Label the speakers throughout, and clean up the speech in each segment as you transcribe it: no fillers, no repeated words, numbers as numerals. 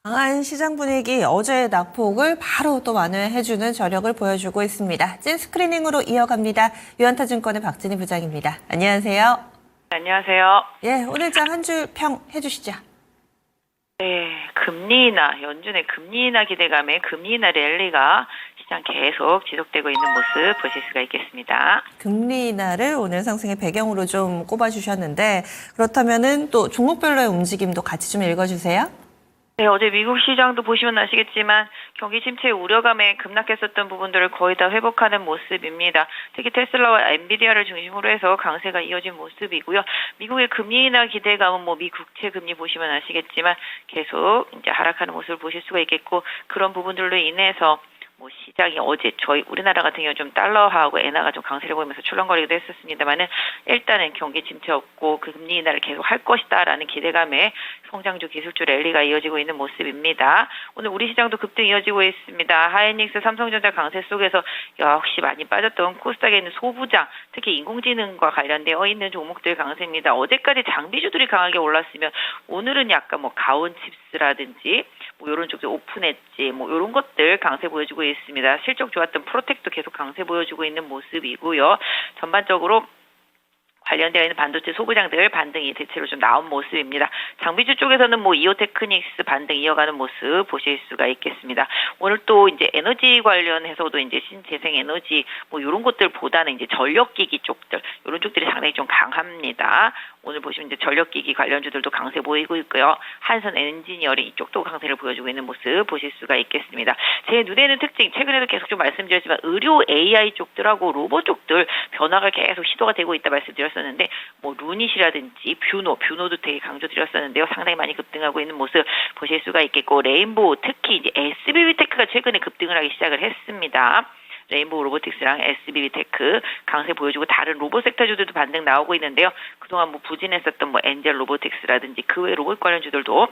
Speaker 1: 강한 시장 분위기, 어제의 낙폭을 바로 또 만회해주는 저력을 보여주고 있습니다. 찐 스크리닝으로 이어갑니다. 유한타증권의 박진희 부장입니다. 안녕하세요.
Speaker 2: 안녕하세요.
Speaker 1: 예, 오늘장 한 줄 평 해주시죠.
Speaker 2: 네, 금리 인하, 연준의 금리 인하 기대감에 금리 인하 랠리가 시장 계속 지속되고 있는 모습 보실 수가 있겠습니다.
Speaker 1: 금리 인하를 오늘 상승의 배경으로 좀 꼽아주셨는데 그렇다면은 또 종목별로의 움직임도 같이 좀 읽어주세요.
Speaker 2: 네, 어제 미국 시장도 보시면 아시겠지만 경기 침체 우려감에 급락했었던 부분들을 거의 다 회복하는 모습입니다. 특히 테슬라와 엔비디아를 중심으로 해서 강세가 이어진 모습이고요. 미국의 금리 인하 기대감은 미 국채 금리 보시면 아시겠지만 계속 이제 하락하는 모습을 보실 수가 있겠고, 그런 부분들로 인해서 시장이 어제 저희 우리나라 같은 경우 좀 달러하고 엔화가 좀 강세를 보이면서 출렁거리기도 했었습니다만은, 일단은 경기 침체 없고 그 금리 인하를 계속 할 것이다라는 기대감에 성장주 기술주 랠리가 이어지고 있는 모습입니다. 오늘 우리 시장도 급등 이어지고 있습니다. 하이닉스, 삼성전자 강세 속에서 역시 많이 빠졌던 코스닥에 있는 소부장, 특히 인공지능과 관련되어 있는 종목들 강세입니다. 어제까지 장비주들이 강하게 올랐으면 오늘은 약간 가온칩스라든지 이런 쪽들 오픈 엣지 이런 것들 강세 보여주고 있습니다. 실적 좋았던 프로텍도 계속 강세 보여주고 있는 모습이고요. 전반적으로 관련되어 있는 반도체 소부장들 반등이 대체로 좀 나온 모습입니다. 장비주 쪽에서는 이오테크닉스 반등 이어가는 모습 보실 수가 있겠습니다. 오늘 또 이제 에너지 관련해서도 이제 신재생 에너지 이런 것들보다는 이제 전력기기 쪽들, 이런 쪽들이 상당히 좀 강합니다. 오늘 보시면 이제 전력기기 관련주들도 강세 보이고 있고요. 한선 엔지니어링 이쪽도 강세를 보여주고 있는 모습 보실 수가 있겠습니다. 제 눈에는 특징, 최근에도 계속 좀 말씀드렸지만 의료 AI 쪽들하고 로봇 쪽들 변화가 계속 시도가 되고 있다 말씀드렸었는데, 루닛이라든지 뷰노도 되게 강조드렸었는데요. 상당히 많이 급등하고 있는 모습 보실 수가 있겠고, 레인보우, 특히 이제 SBB테크가 최근에 급등을 하기 시작을 했습니다. 레인보우 로보틱스랑 SBB테크 강세 보여주고, 다른 로봇 섹터주들도 반등 나오고 있는데요. 그동안 부진했었던 엔젤 로보틱스라든지 그 외 로봇 관련주들도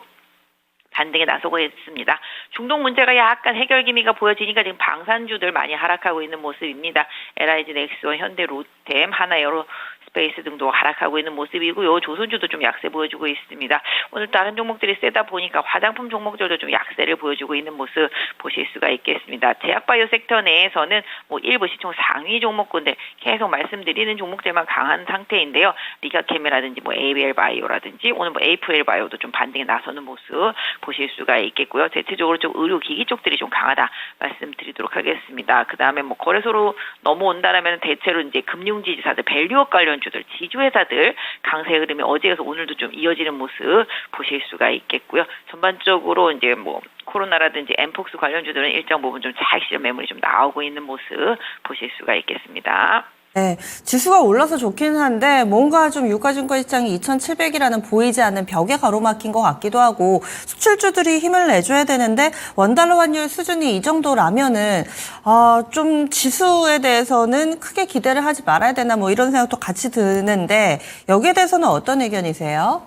Speaker 2: 반등에 나서고 있습니다. 중동 문제가 약간 해결 기미가 보여지니까 지금 방산주들 많이 하락하고 있는 모습입니다. LIG, 넥스원, 현대, 로템, 하나에어로 스페이스 등도 하락하고 있는 모습이고요. 조선주도 좀 약세 보여주고 있습니다. 오늘 다른 종목들이 세다 보니까 화장품 종목들도 좀 약세를 보여주고 있는 모습 보실 수가 있겠습니다. 제약바이오 섹터 내에서는 일부 시총 상위 종목군들 계속 말씀드리는 종목들만 강한 상태인데요. 리가케미라든지 ABL 바이오라든지 오늘 AFL 바이오도 좀 반등에 나서는 모습 보실 수가 있겠고요. 대체적으로 좀 의료기기 쪽들이 좀 강하다 말씀드리도록 하겠습니다. 그 다음에 거래소로 넘어온다라면 대체로 이제 금융지주사들, 밸류업 관련 주들, 지주회사들 강세 흐름이 어제에서 오늘도 좀 이어지는 모습 보실 수가 있겠고요. 전반적으로 이제 코로나라든지 엠폭스 관련주들은 일정 부분 좀 차익 실현 매물이 좀 나오고 있는 모습 보실 수가 있겠습니다.
Speaker 1: 네, 지수가 올라서 좋긴 한데 뭔가 좀 유가증권 시장이 2,700이라는 보이지 않는 벽에 가로막힌 것 같기도 하고, 수출주들이 힘을 내줘야 되는데 원달러 환율 수준이 이 정도라면은 좀 지수에 대해서는 크게 기대를 하지 말아야 되나 이런 생각도 같이 드는데, 여기에 대해서는 어떤 의견이세요?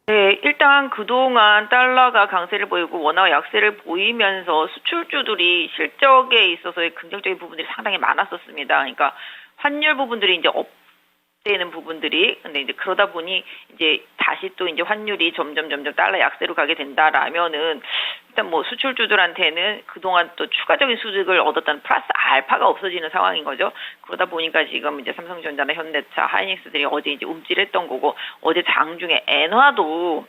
Speaker 2: 네, 일단 그동안 달러가 강세를 보이고 원화가 약세를 보이면서 수출주들이 실적에 있어서의 긍정적인 부분들이 상당히 많았었습니다. 그러니까 환율 부분들이 이제 업되는 부분들이, 근데 이제 그러다 보니 이제 다시 또 이제 환율이 점점 달러 약세로 가게 된다라면은 일단 수출주들한테는 그동안 또 추가적인 수익을 얻었다는 플러스 알파가 없어지는 상황인 거죠. 그러다 보니까 지금 이제 삼성전자나 현대차, 하이닉스들이 어제 이제 움찔했던 거고, 어제 장중에 엔화도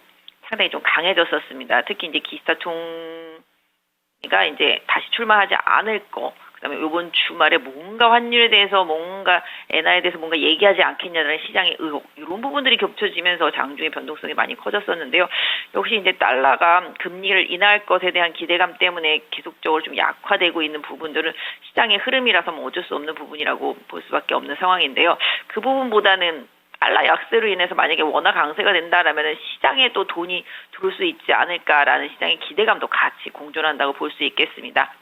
Speaker 2: 상당히 좀 강해졌었습니다. 특히 이제 기시다 총리가 이제 다시 출마하지 않을 거, 그다음에 이번 주말에 뭔가 환율에 대해서 뭔가 엔화에 대해서 뭔가 얘기하지 않겠냐는 시장의 의혹, 이런 부분들이 겹쳐지면서 장중의 변동성이 많이 커졌었는데요. 역시 이제 달러가 금리를 인하할 것에 대한 기대감 때문에 계속적으로 좀 약화되고 있는 부분들은 시장의 흐름이라서 어쩔 수 없는 부분이라고 볼 수밖에 없는 상황인데요. 그 부분보다는 달러 약세로 인해서 만약에 원화 강세가 된다라면 시장에 또 돈이 들어올 수 있지 않을까라는 시장의 기대감도 같이 공존한다고 볼 수 있겠습니다.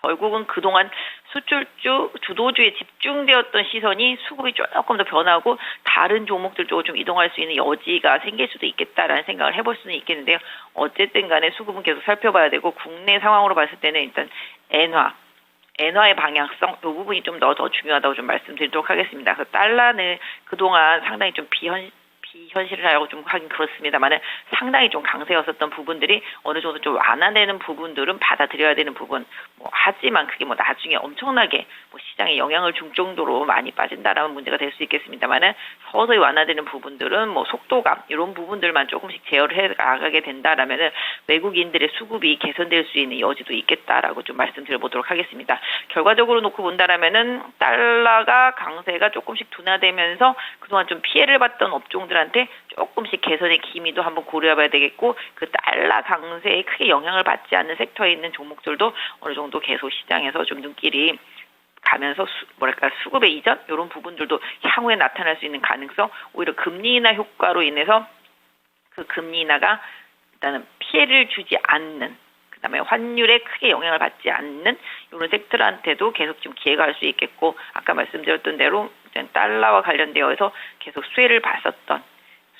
Speaker 2: 결국은 그동안 수출주, 주도주에 집중되었던 시선이 수급이 조금 더 변하고 다른 종목들 쪽으로 좀 이동할 수 있는 여지가 생길 수도 있겠다라는 생각을 해볼 수는 있겠는데요. 어쨌든 간에 수급은 계속 살펴봐야 되고, 국내 상황으로 봤을 때는 일단 엔화의 방향성, 이 부분이 좀 더 중요하다고 좀 말씀드리도록 하겠습니다. 그래서 달러는 그동안 상당히 좀 비현실이라고 좀 하긴 그렇습니다만은 상당히 좀 강세였었던 부분들이 어느 정도 좀 완화되는 부분들은 받아들여야 되는 부분. 하지만 그게 나중에 엄청나게 시장에 영향을 줄 정도로 많이 빠진다라는 문제가 될 수 있겠습니다만은 서서히 완화되는 부분들은 속도감 이런 부분들만 조금씩 제어를 해 나가게 된다라면은 외국인들의 수급이 개선될 수 있는 여지도 있겠다라고 좀 말씀드려보도록 하겠습니다. 결과적으로 놓고 본다라면은 달러가 강세가 조금씩 둔화되면서 그동안 좀 피해를 봤던 업종들한테 조금씩 개선의 기미도 한번 고려해봐야 되겠고 그 달러 강세에 크게 영향을 받지 않는 섹터에 있는 종목들도 어느 정도 계속 시장에서 좀 눈길이 가면서 수급의 이전 이런 부분들도 향후에 나타날 수 있는 가능성 오히려 금리 인하 효과로 인해서 그 금리 인하가 일단은 피해를 주지 않는 그다음에 환율에 크게 영향을 받지 않는 이런 섹터한테도 계속 좀 기회가 갈 수 있겠고 아까 말씀드렸던 대로 달러와 관련되어서 계속 수혜를 봤었던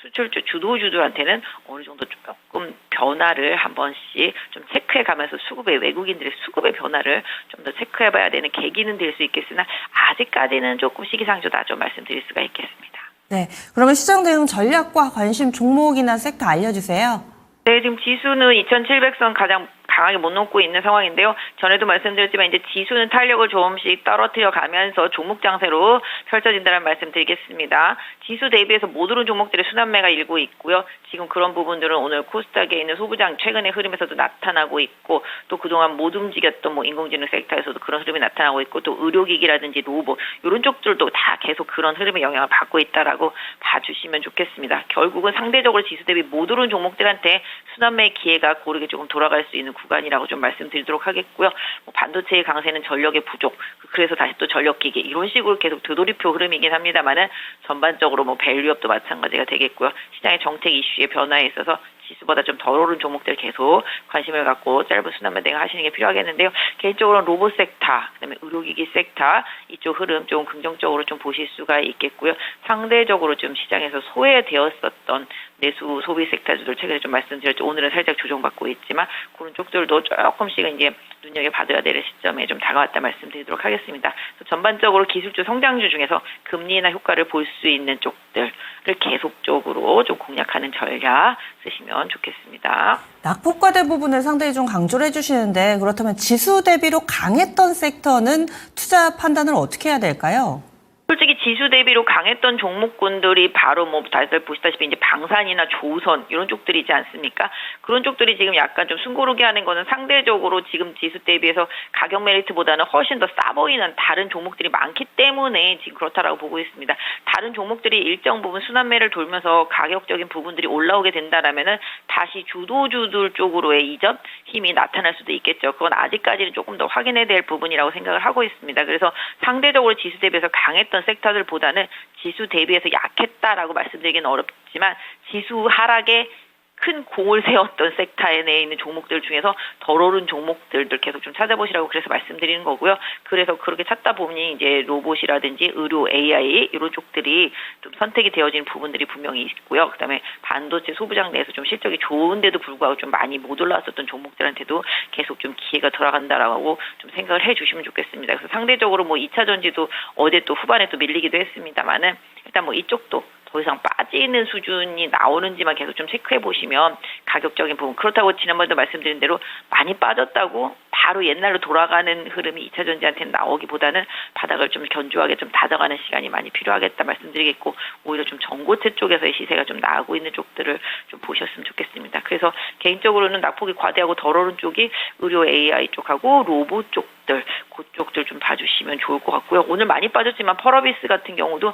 Speaker 2: 수출주 주도주들한테는 어느 정도 조금 변화를 한 번씩 좀 체크해 가면서 외국인들의 수급의 변화를 좀 더 체크해 봐야 되는 계기는 될 수 있겠으나 아직까지는 조금 시기상조다 좀 말씀드릴 수가 있겠습니다.
Speaker 1: 네, 그러면 시장 대응 전략과 관심 종목이나 섹터 알려주세요.
Speaker 2: 네, 지금 지수는 2,700선 가장 강하게 못 넘고 있는 상황인데요. 전에도 말씀드렸지만 이제 지수는 탄력을 조금씩 떨어뜨려 가면서 종목 장세로 펼쳐진다는 말씀 드리겠습니다. 지수 대비해서 못 오른 종목들의 순환매가 일고 있고요. 지금 그런 부분들은 오늘 코스닥에 있는 소부장 최근의 흐름에서도 나타나고 있고 또 그동안 못 움직였던 인공지능 섹터에서도 그런 흐름이 나타나고 있고 또 의료기기라든지 로봇 이런 쪽들도 다 계속 그런 흐름의 영향을 받고 있다라고 봐주시면 좋겠습니다. 결국은 상대적으로 지수 대비 못 오른 종목들한테 순환매의 기회가 고르게 조금 돌아갈 수 있는 구간이라고 좀 말씀드리도록 하겠고요. 반도체의 강세는 전력의 부족, 그래서 다시 또 전력기기 이런 식으로 계속 되돌이표 흐름이긴 합니다만은 전반적으로 밸류업도 마찬가지가 되겠고요. 시장의 정책 이슈의 변화에 있어서 지수보다 좀 덜 오른 종목들 계속 관심을 갖고 짧은 순환매 대응하시는 게 필요하겠는데요. 개인적으로는 로봇 섹터, 그다음에 의료기기 섹터 이쪽 흐름 좀 긍정적으로 좀 보실 수가 있겠고요. 상대적으로 좀 시장에서 소외되었었던 내수 소비 섹터들 최근에 좀 말씀드렸죠. 오늘은 살짝 조정받고 있지만 그런 쪽들도 조금씩은 이제 눈여겨봐야 될 시점에 좀 다가왔다 말씀드리도록 하겠습니다. 전반적으로 기술주 성장주 중에서 금리 인하 효과를 볼 수 있는 쪽들을 계속적으로 좀 공략하는 전략 쓰시면 좋겠습니다.
Speaker 1: 낙폭과대 부분을 상당히 좀 강조를 해주시는데 그렇다면 지수 대비로 강했던 섹터는 투자 판단을 어떻게 해야 될까요?
Speaker 2: 솔직히 지수 대비로 강했던 종목군들이 바로 다들 보시다시피 이제 방산이나 조선 이런 쪽들이지 않습니까? 그런 쪽들이 지금 약간 좀 숨고르게 하는 거는 상대적으로 지금 지수 대비해서 가격 메리트보다는 훨씬 더 싸 보이는 다른 종목들이 많기 때문에 지금 그렇다라고 보고 있습니다. 다른 종목들이 일정 부분 순환매를 돌면서 가격적인 부분들이 올라오게 된다라면은 다시 주도주들 쪽으로의 이전 힘이 나타날 수도 있겠죠. 그건 아직까지는 조금 더 확인해야 될 부분이라고 생각을 하고 있습니다. 그래서 상대적으로 지수 대비해서 강했던 섹터들보다는 지수 대비해서 약했다라고 말씀드리기는 어렵지만 지수 하락에 큰 공을 세웠던 섹터에 내에 있는 종목들 중에서 덜 오른 종목들들 계속 좀 찾아보시라고 그래서 말씀드리는 거고요. 그래서 그렇게 찾다 보니 이제 로봇이라든지 의료, AI 이런 쪽들이 좀 선택이 되어지는 부분들이 분명히 있고요. 그다음에 반도체 소부장 내에서 좀 실적이 좋은데도 불구하고 좀 많이 못 올라왔었던 종목들한테도 계속 좀 기회가 돌아간다라고 좀 생각을 해주시면 좋겠습니다. 그래서 상대적으로 2차 전지도 어제 또 후반에 또 밀리기도 했습니다만은 일단 이쪽도 더 이상 빠지는 수준이 나오는지만 계속 좀 체크해 보시면 가격적인 부분 그렇다고 지난번에도 말씀드린 대로 많이 빠졌다고 바로 옛날로 돌아가는 흐름이 2차 전지한테는 나오기보다는 바닥을 좀 견조하게 좀 다져가는 시간이 많이 필요하겠다 말씀드리겠고 오히려 좀 전고체 쪽에서의 시세가 좀 나오고 있는 쪽들을 좀 보셨으면 좋겠습니다. 그래서 개인적으로는 낙폭이 과대하고 덜 오른 쪽이 의료 AI 쪽하고 로봇 쪽들 그쪽들 좀 봐주시면 좋을 것 같고요. 오늘 많이 빠졌지만 펄어비스 같은 경우도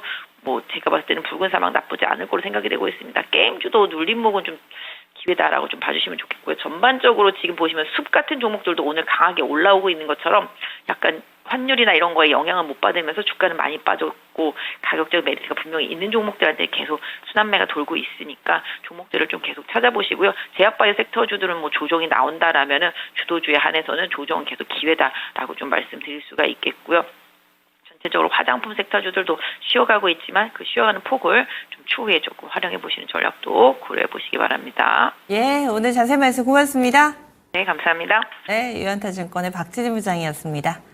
Speaker 2: 제가 봤을 때는 붉은 사막 나쁘지 않을 거로 생각이 되고 있습니다. 게임주도 눌림목은 좀 기회다라고 좀 봐주시면 좋겠고요. 전반적으로 지금 보시면 숲 같은 종목들도 오늘 강하게 올라오고 있는 것처럼 약간 환율이나 이런 거에 영향을 못 받으면서 주가는 많이 빠졌고 가격적 메리트가 분명히 있는 종목들한테 계속 순환매가 돌고 있으니까 종목들을 좀 계속 찾아보시고요. 제약바이오 섹터주들은 조정이 나온다라면은 주도주에 한해서는 조정은 계속 기회다라고 좀 말씀드릴 수가 있겠고요. 전체적으로 화장품 섹터주들도 쉬어가고 있지만 그 쉬어가는 폭을 좀 추후에 조금 활용해 보시는 전략도 고려해 보시기 바랍니다.
Speaker 1: 예, 오늘 자세한 말씀 고맙습니다.
Speaker 2: 네, 감사합니다.
Speaker 1: 네, 유한타증권의 박지진 부장이었습니다.